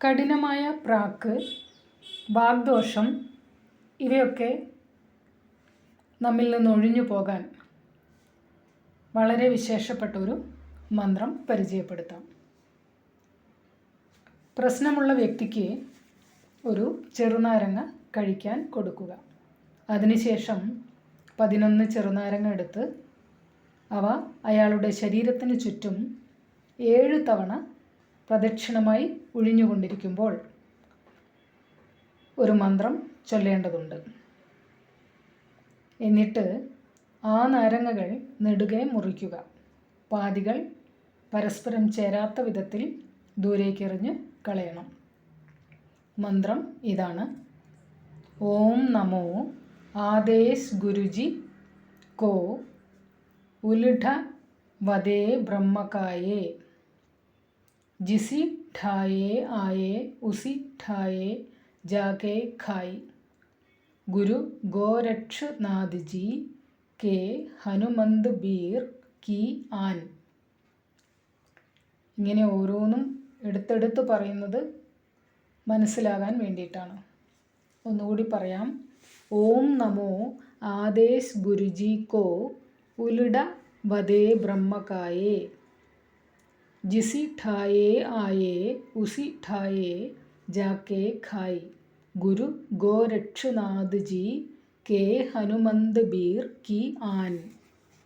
കഠിനമായ പ്രാക്ക്, വാഗ്ദോഷം ഇവയൊക്കെ നമ്മിൽ നിന്ന് ഒഴിഞ്ഞു പോകാൻ വളരെ വിശേഷപ്പെട്ട ഒരു മന്ത്രം പരിചയപ്പെടുത്താം. പ്രശ്നമുള്ള വ്യക്തിക്ക് ഒരു ചെറുനാരങ്ങ കഴിക്കാൻ കൊടുക്കുക. അതിനുശേഷം 11 ചെറുനാരങ്ങ എടുത്ത് അവ അയാളുടെ ശരീരത്തിന് ചുറ്റും 7 തവണ പ്രദക്ഷിണമായി ഒഴിഞ്ഞുകൊണ്ടിരിക്കുമ്പോൾ ഒരു മന്ത്രം ചൊല്ലേണ്ടതുണ്ട്. എന്നിട്ട് ആ നാരങ്ങകൾ നെടുകെ മുറിക്കുക. പാതികൾ പരസ്പരം ചേരാത്ത വിധത്തിൽ ദൂരേക്കെറിഞ്ഞ് കളയണം. മന്ത്രം ഇതാണ്: ഓം നമോ ആദേശ് ഗുരുജി കോ ഉലിഠ വദേ ബ്രഹ്മകായേ ജിസി ഠായേ ആയേ ഉസി ഠായേ ജാകേ ഖായി ഗുരു ഗോരക്ഷനാഥ് ജി കെ ഹനുമന്ത് ബീർ കി ആൻ. ഇങ്ങനെ ഓരോന്നും എടുത്തെടുത്ത് പറയുന്നത് മനസ്സിലാകാൻ വേണ്ടിയിട്ടാണ്. ഒന്നുകൂടി പറയാം. ഓം നമോ ആദേശ് ഗുരുജി കോ ഉലിഠ വദേ ബ്രഹ്മകായേ ജിസി ഠായേ ആയേ ഉസി ഠായേ ജാകേ ഖായി ഗുരു ഗോരക്ഷനാഥ് ജി കെ ഹനുമന്ത് ബീർ കി ആൻ.